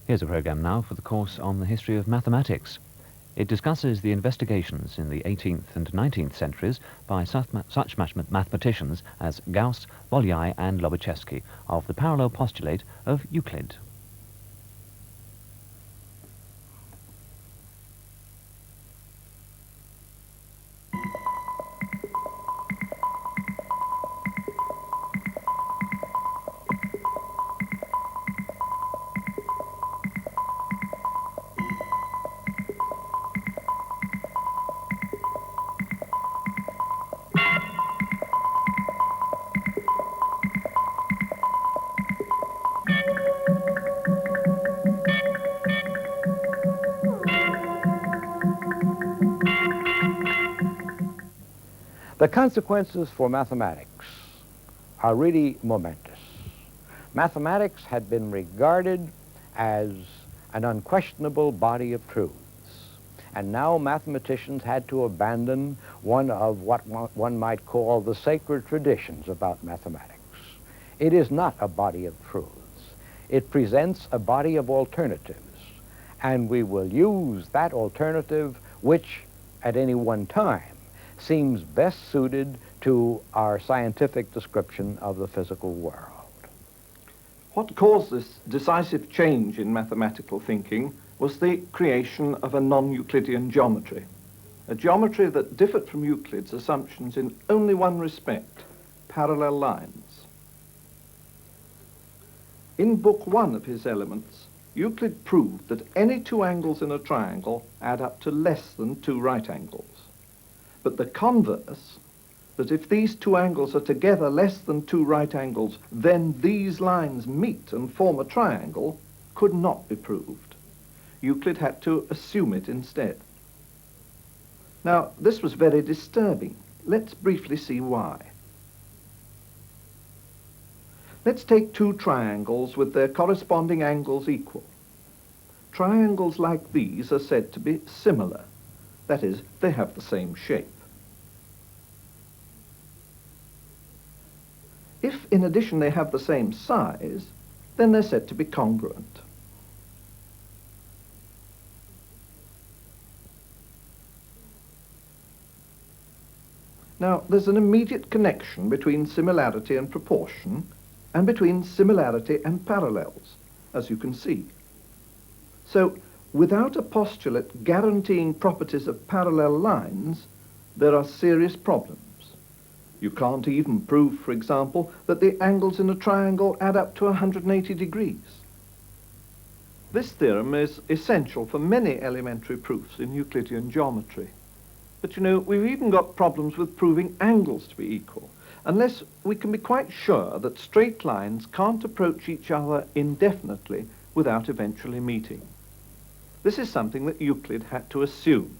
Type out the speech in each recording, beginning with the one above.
Here's a program now for the course on the history of mathematics. It discusses the investigations in the 18th and 19th centuries by such mathematicians as Gauss, Bolyai and Lobachevsky of the parallel postulate of Euclid. The consequences for mathematics are really momentous. Mathematics had been regarded as an unquestionable body of truths, and now mathematicians had to abandon one of what one might call the sacred traditions about mathematics. It is not a body of truths. It presents a body of alternatives, and we will use that alternative which, at any one time, seems best suited to our scientific description of the physical world. What caused this decisive change in mathematical thinking was the creation of a non-Euclidean geometry, a geometry that differed from Euclid's assumptions in only one respect: parallel lines. In Book 1 of his Elements, Euclid proved that any two angles in a triangle add up to less than two right angles. But the converse, that if these two angles are together less than two right angles, then these lines meet and form a triangle, could not be proved. Euclid had to assume it instead. Now, this was very disturbing. Let's briefly see why. Let's take two triangles with their corresponding angles equal. Triangles like these are said to be similar. That is, they have the same shape. If, in addition, they have the same size, then they're said to be congruent. Now, there's an immediate connection between similarity and proportion, and between similarity and parallels, as you can see. So, without a postulate guaranteeing properties of parallel lines, there are serious problems. You can't even prove, for example, that the angles in a triangle add up to 180 degrees. This theorem is essential for many elementary proofs in Euclidean geometry. But you know, we've even got problems with proving angles to be equal, unless we can be quite sure that straight lines can't approach each other indefinitely without eventually meeting. This is something that Euclid had to assume.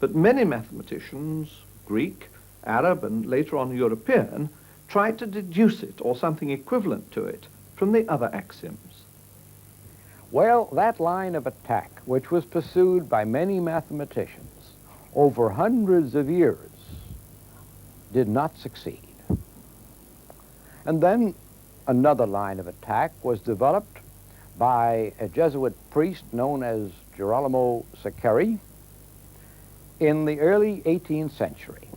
But many mathematicians, Greek, Arab, and later on European, tried to deduce it, or something equivalent to it, from the other axioms. Well, that line of attack, which was pursued by many mathematicians over hundreds of years, did not succeed. And then another line of attack was developed by a Jesuit priest known as Girolamo Saccheri in the early 18th century.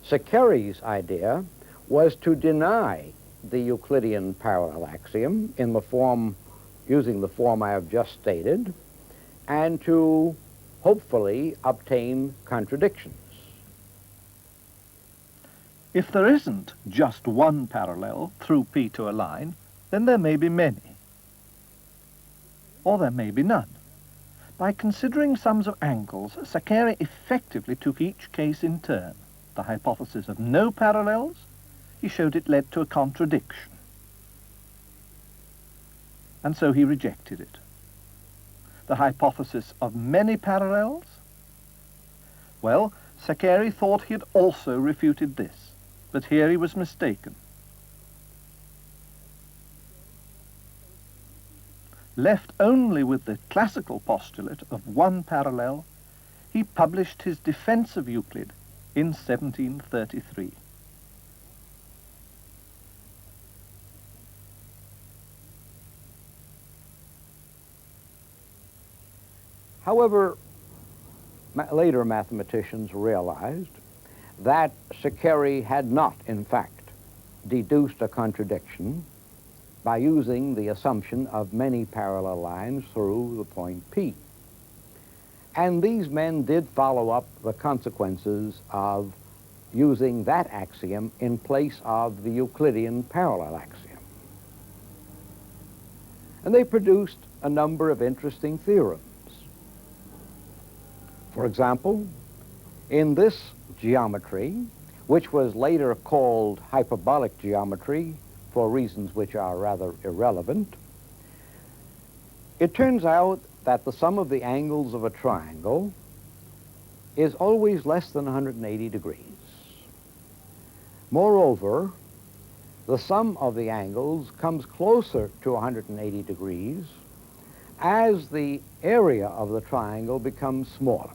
Saccheri's idea was to deny the Euclidean parallel axiom in the form, using the form I have just stated, and to hopefully obtain contradictions. If there isn't just one parallel through P to a line, then there may be many. Or there may be none. By considering sums of angles, Saccheri effectively took each case in turn. The hypothesis of no parallels, he showed it led to a contradiction. And so he rejected it. The hypothesis of many parallels? Well, Saccheri thought he had also refuted this, but here he was mistaken. Left only with the classical postulate of one parallel, he published his defense of Euclid in 1733. However, later mathematicians realized that Szekely had not, in fact, deduced a contradiction by using the assumption of many parallel lines through the point P. And these men did follow up the consequences of using that axiom in place of the Euclidean parallel axiom. And they produced a number of interesting theorems. For example, in this geometry, which was later called hyperbolic geometry for reasons which are rather irrelevant, it turns out that the sum of the angles of a triangle is always less than 180 degrees. Moreover, the sum of the angles comes closer to 180 degrees as the area of the triangle becomes smaller,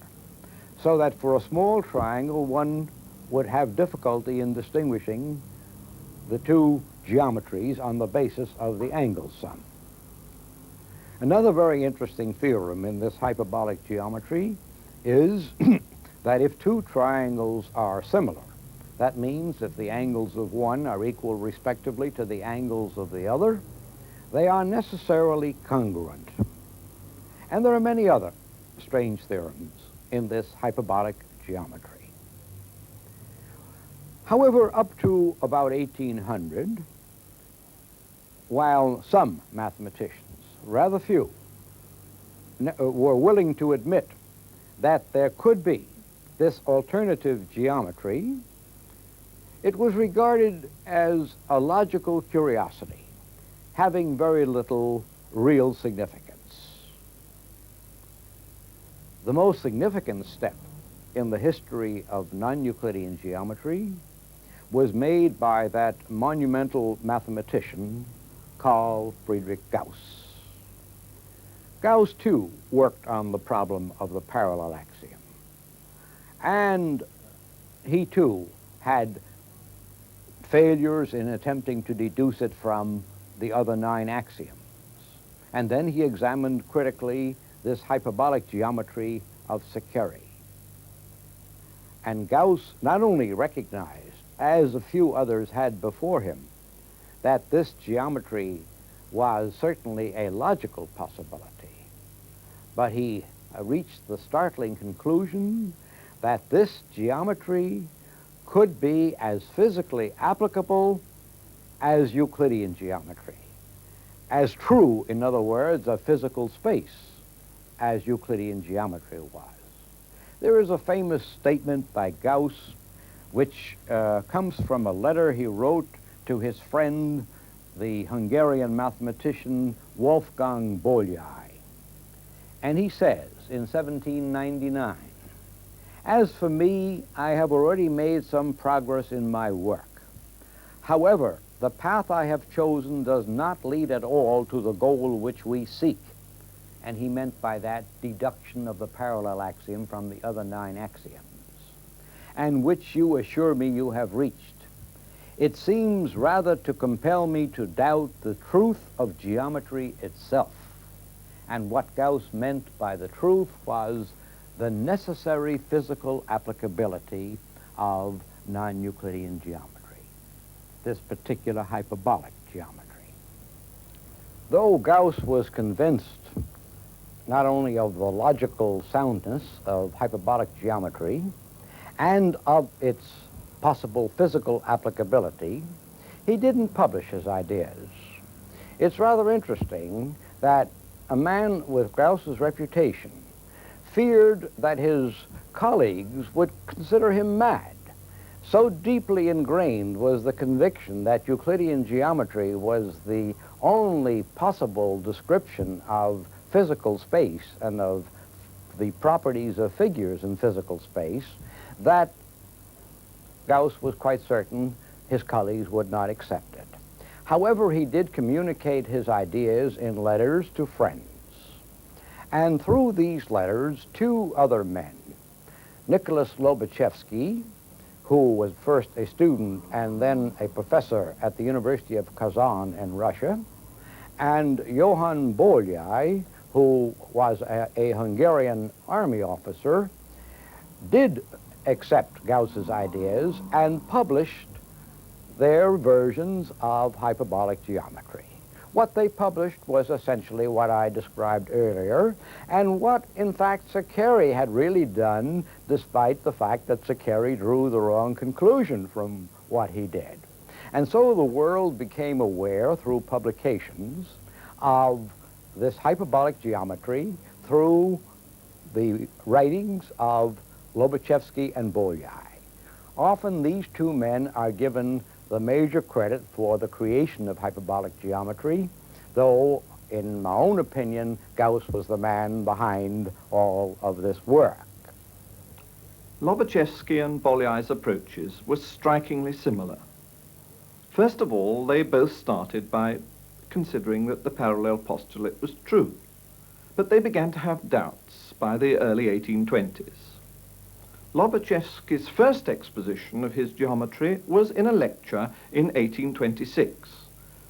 so that for a small triangle one would have difficulty in distinguishing the two geometries on the basis of the angle sum. Another very interesting theorem in this hyperbolic geometry is that if two triangles are similar, that means if the angles of one are equal respectively to the angles of the other, they are necessarily congruent. And there are many other strange theorems in this hyperbolic geometry. However, up to about 1800, while some mathematicians, rather few, were willing to admit that there could be this alternative geometry, it was regarded as a logical curiosity, having very little real significance. The most significant step in the history of non-Euclidean geometry was made by that monumental mathematician Carl Friedrich Gauss. Gauss, too, worked on the problem of the parallel axiom. And he, too, had failures in attempting to deduce it from the other 9 axioms. And then he examined critically this hyperbolic geometry of Szekely. And Gauss not only recognized, as a few others had before him, that this geometry was certainly a logical possibility, but he reached the startling conclusion that this geometry could be as physically applicable as Euclidean geometry, as true, in other words, of physical space as Euclidean geometry was. There is a famous statement by Gauss which comes from a letter he wrote to his friend, the Hungarian mathematician Wolfgang Bolyai. And he says in 1799, "As for me, I have already made some progress in my work. However, the path I have chosen does not lead at all to the goal which we seek." And he meant by that deduction of the parallel axiom from the other 9 axioms, and which you assure me you have reached. It seems rather to compel me to doubt the truth of geometry itself. And what Gauss meant by the truth was the necessary physical applicability of non-Euclidean geometry, this particular hyperbolic geometry. Though Gauss was convinced not only of the logical soundness of hyperbolic geometry and of its possible physical applicability, he didn't publish his ideas. It's rather interesting that a man with Gauss's reputation feared that his colleagues would consider him mad. So deeply ingrained was the conviction that Euclidean geometry was the only possible description of physical space and of the properties of figures in physical space, that Gauss was quite certain his colleagues would not accept it. However, he did communicate his ideas in letters to friends. And through these letters, 2 other men, Nicholas Lobachevsky, who was first a student and then a professor at the University of Kazan in Russia, and Johann Bolyai, who was a Hungarian army officer, did accept Gauss's ideas and published their versions of hyperbolic geometry. What they published was essentially what I described earlier, and what, in fact, Saccheri had really done, despite the fact that Saccheri drew the wrong conclusion from what he did. And so the world became aware through publications of this hyperbolic geometry through the writings of Lobachevsky and Bolyai. Often these two men are given the major credit for the creation of hyperbolic geometry, though, in my own opinion, Gauss was the man behind all of this work. Lobachevsky and Bolyai's approaches were strikingly similar. First of all, they both started by considering that the parallel postulate was true, but they began to have doubts by the early 1820s. Lobachevsky's first exposition of his geometry was in a lecture in 1826,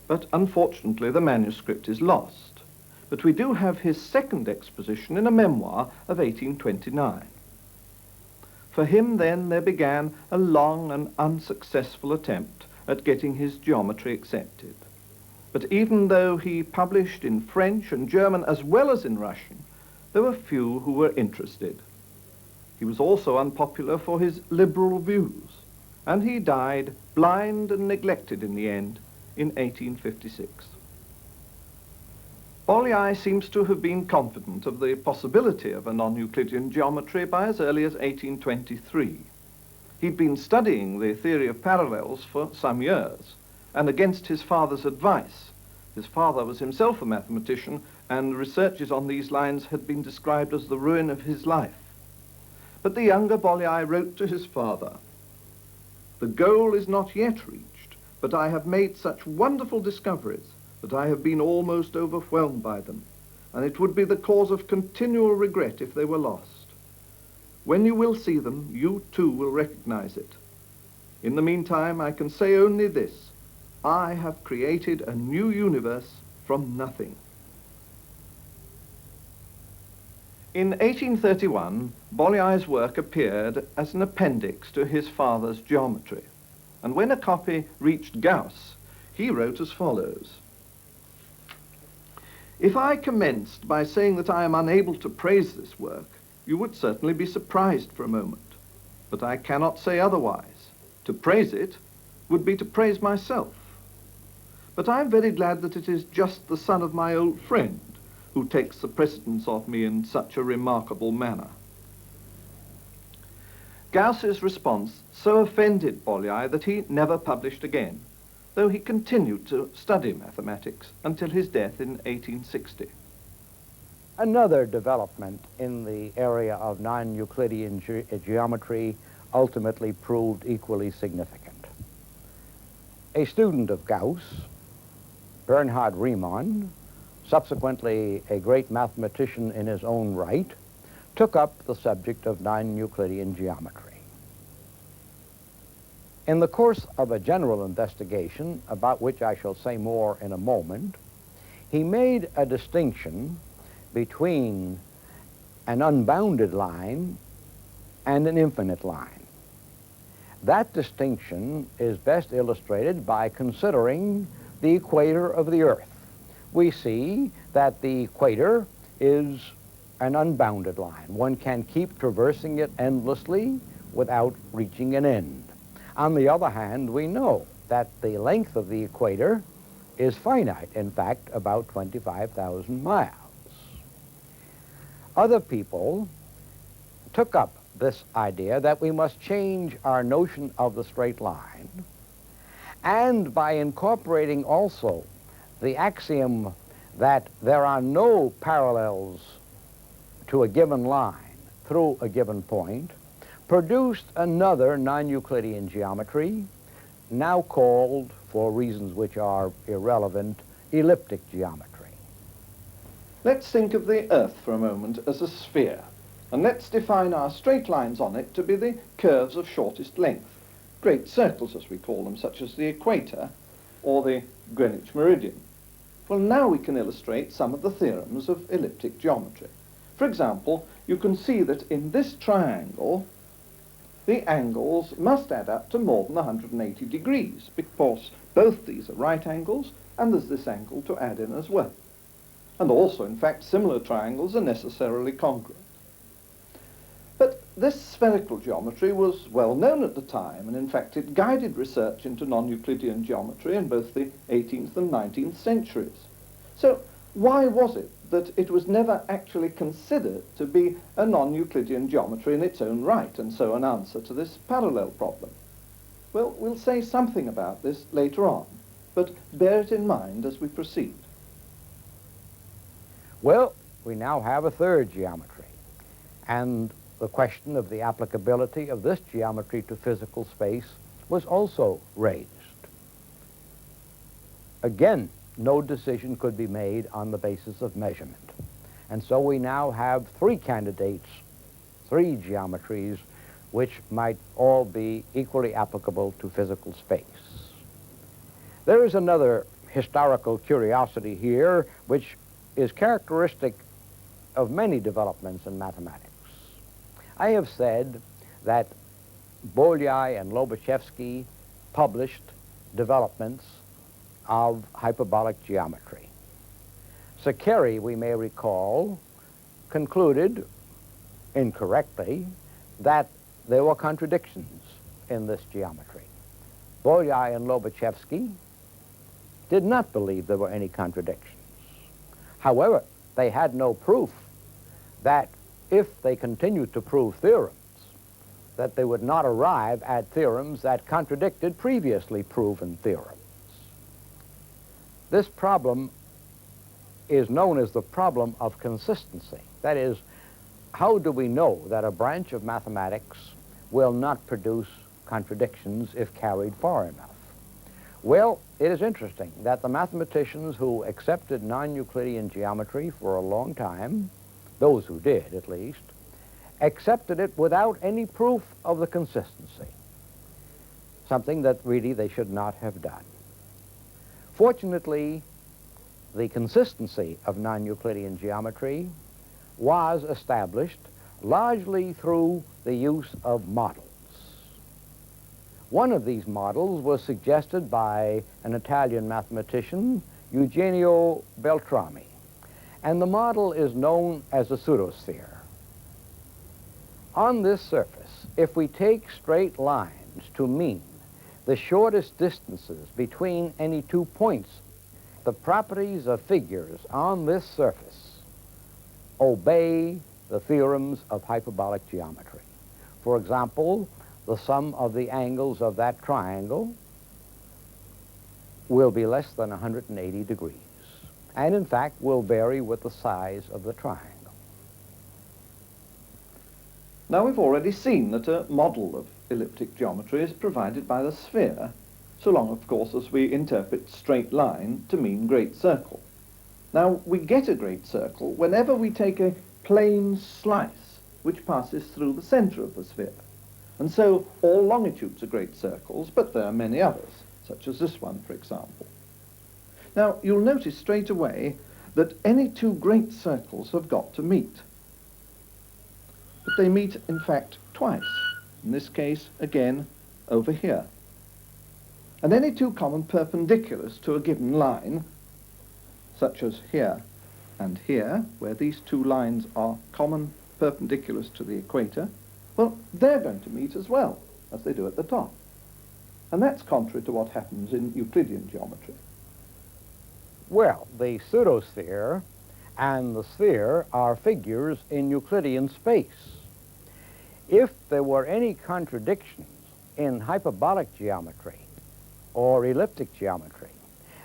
but unfortunately the manuscript is lost. But we do have his second exposition in a memoir of 1829. For him then there began a long and unsuccessful attempt at getting his geometry accepted. But even though he published in French and German as well as in Russian, there were few who were interested. He was also unpopular for his liberal views, and he died blind and neglected in the end in 1856. Bolyai seems to have been confident of the possibility of a non-Euclidean geometry by as early as 1823. He'd been studying the theory of parallels for some years, and against his father's advice. His father was himself a mathematician, and researches on these lines had been described as the ruin of his life. But the younger Bolyai wrote to his father, "The goal is not yet reached, but I have made such wonderful discoveries that I have been almost overwhelmed by them, and it would be the cause of continual regret if they were lost. When you will see them, you too will recognize it. In the meantime, I can say only this: I have created a new universe from nothing." In 1831, Bolyai's work appeared as an appendix to his father's geometry, and when a copy reached Gauss, he wrote as follows: "If I commenced by saying that I am unable to praise this work, you would certainly be surprised for a moment. But I cannot say otherwise. To praise it would be to praise myself. But I am very glad that it is just the son of my old friend who takes the precedence of me in such a remarkable manner." Gauss's response so offended Bolyai that he never published again, though he continued to study mathematics until his death in 1860. Another development in the area of non-Euclidean geometry ultimately proved equally significant. A student of Gauss, Bernhard Riemann, subsequently a great mathematician in his own right, took up the subject of non-Euclidean geometry. In the course of a general investigation, about which I shall say more in a moment, he made a distinction between an unbounded line and an infinite line. That distinction is best illustrated by considering the equator of the Earth. We see that the equator is an unbounded line. One can keep traversing it endlessly without reaching an end. On the other hand, we know that the length of the equator is finite, in fact, about 25,000 miles. Other people took up this idea that we must change our notion of the straight line, and by incorporating also the axiom that there are no parallels to a given line through a given point, produced another non-Euclidean geometry, now called, for reasons which are irrelevant, elliptic geometry. Let's think of the Earth for a moment as a sphere, and let's define our straight lines on it to be the curves of shortest length, great circles as we call them, such as the equator or the Greenwich meridian. Well, now we can illustrate some of the theorems of elliptic geometry. For example, you can see that in this triangle, the angles must add up to more than 180 degrees, because both these are right angles, and there's this angle to add in as well. And also, in fact, similar triangles are necessarily congruent. But this spherical geometry was well known at the time, and in fact it guided research into non-Euclidean geometry in both the 18th and 19th centuries. So why was it that it was never actually considered to be a non-Euclidean geometry in its own right, and so an answer to this parallel problem? Well, we'll say something about this later on, but bear it in mind as we proceed. Well, we now have a third geometry, and the question of the applicability of this geometry to physical space was also raised. Again, no decision could be made on the basis of measurement. And so we now have three candidates, three geometries, which might all be equally applicable to physical space. There is another historical curiosity here, which is characteristic of many developments in mathematics. I have said that Bolyai and Lobachevsky published developments of hyperbolic geometry. Sakari, we may recall, concluded incorrectly that there were contradictions in this geometry. Bolyai and Lobachevsky did not believe there were any contradictions. However, they had no proof that if they continued to prove theorems, that they would not arrive at theorems that contradicted previously proven theorems. This problem is known as the problem of consistency. That is, how do we know that a branch of mathematics will not produce contradictions if carried far enough? Well, it is interesting that the mathematicians who accepted non-Euclidean geometry for a long time, those who did at least, accepted it without any proof of the consistency, something that really they should not have done. Fortunately, the consistency of non-Euclidean geometry was established largely through the use of models. One of these models was suggested by an Italian mathematician, Eugenio Beltrami, and the model is known as a pseudosphere. On this surface, if we take straight lines to mean the shortest distances between any 2 points, the properties of figures on this surface obey the theorems of hyperbolic geometry. For example, the sum of the angles of that triangle will be less than 180 degrees, and in fact will vary with the size of the triangle. Now we've already seen that a model of elliptic geometry is provided by the sphere, so long, of course, as we interpret straight line to mean great circle. Now, we get a great circle whenever we take a plane slice which passes through the center of the sphere. And so all longitudes are great circles, but there are many others, such as this one, for example. Now, you'll notice straight away that any two great circles have got to meet. But they meet, in fact, twice. In this case, again, over here. And any two common perpendiculars to a given line, such as here and here, where these two lines are common perpendiculars to the equator, well, they're going to meet as well, as they do at the top. And that's contrary to what happens in Euclidean geometry. Well, the pseudosphere and the sphere are figures in Euclidean space. If there were any contradictions in hyperbolic geometry or elliptic geometry,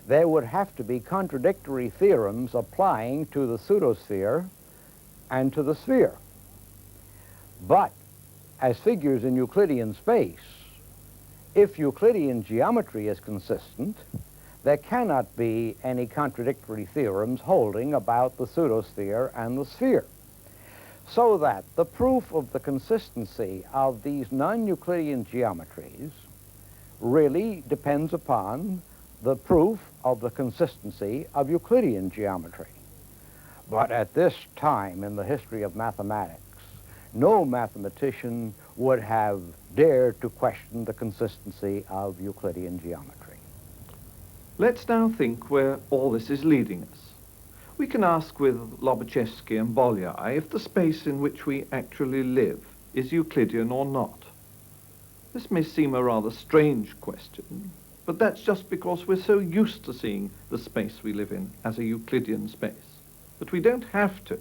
there would have to be contradictory theorems applying to the pseudosphere and to the sphere. But as figures in Euclidean space, if Euclidean geometry is consistent, there cannot be any contradictory theorems holding about the pseudosphere and the sphere. So that the proof of the consistency of these non-Euclidean geometries really depends upon the proof of the consistency of Euclidean geometry. But at this time in the history of mathematics, no mathematician would have dared to question the consistency of Euclidean geometry. Let's now think where all this is leading us. We can ask with Lobachevsky and Bolyai if the space in which we actually live is Euclidean or not. This may seem a rather strange question, but that's just because we're so used to seeing the space we live in as a Euclidean space. But we don't have to.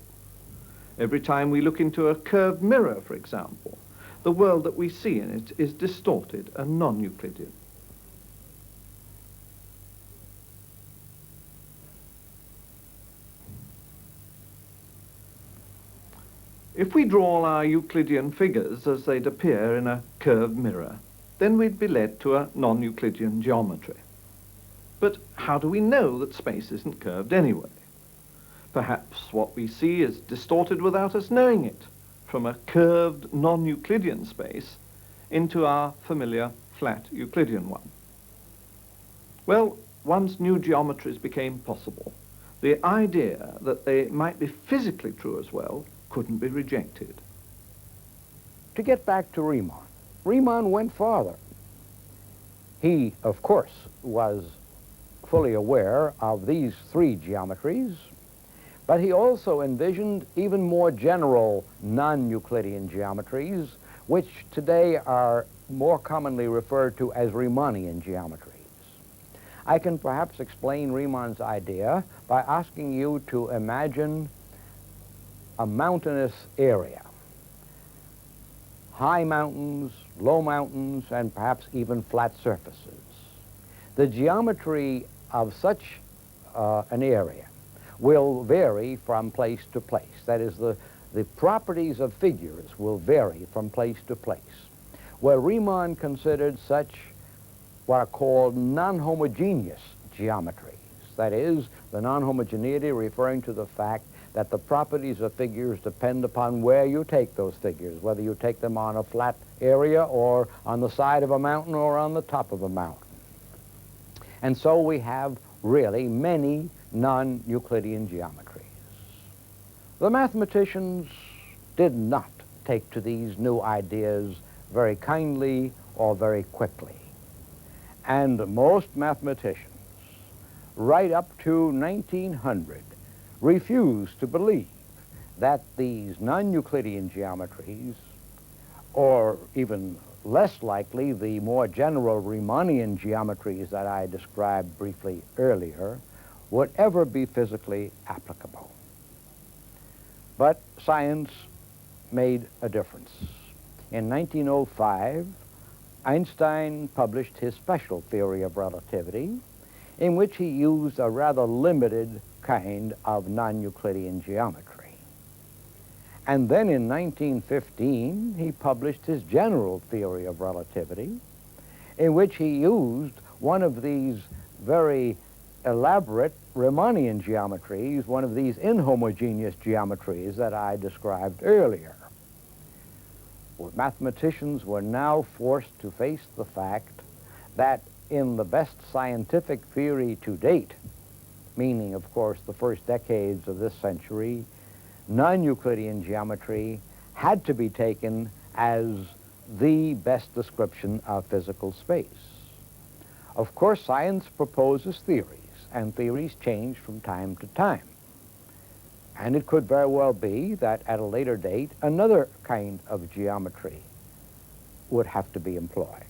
Every time we look into a curved mirror, for example, the world that we see in it is distorted and non-Euclidean. If we draw our Euclidean figures as they'd appear in a curved mirror, then we'd be led to a non-Euclidean geometry. But how do we know that space isn't curved anyway? Perhaps what we see is distorted without us knowing it, from a curved non-Euclidean space into our familiar flat Euclidean one. Well, once new geometries became possible, the idea that they might be physically true as well couldn't be rejected. To get back to Riemann, Riemann went farther. He, of course, was fully aware of these three geometries, but he also envisioned even more general non-Euclidean geometries, which today are more commonly referred to as Riemannian geometries. I can perhaps explain Riemann's idea by asking you to imagine a mountainous area. High mountains, low mountains, and perhaps even flat surfaces. The geometry of such an area will vary from place to place. That is, the properties of figures will vary from place to place. Where Riemann considered such what are called non-homogeneous geometries. That is, the non-homogeneity referring to the fact that the properties of figures depend upon where you take those figures, whether you take them on a flat area or on the side of a mountain or on the top of a mountain. And so we have really many non-Euclidean geometries. The mathematicians did not take to these new ideas very kindly or very quickly. And most mathematicians, right up to 1900, refused to believe that these non-Euclidean geometries, or even less likely the more general Riemannian geometries that I described briefly earlier, would ever be physically applicable. But science made a difference. In 1905, Einstein published his special theory of relativity, in which he used a rather limited kind of non-Euclidean geometry. And then in 1915, he published his general theory of relativity, in which he used one of these very elaborate Riemannian geometries, one of these inhomogeneous geometries that I described earlier. Well, mathematicians were now forced to face the fact that in the best scientific theory to date, meaning, of course, the first decades of this century, non-Euclidean geometry had to be taken as the best description of physical space. Of course, science proposes theories, and theories change from time to time. And it could very well be that at a later date, another kind of geometry would have to be employed.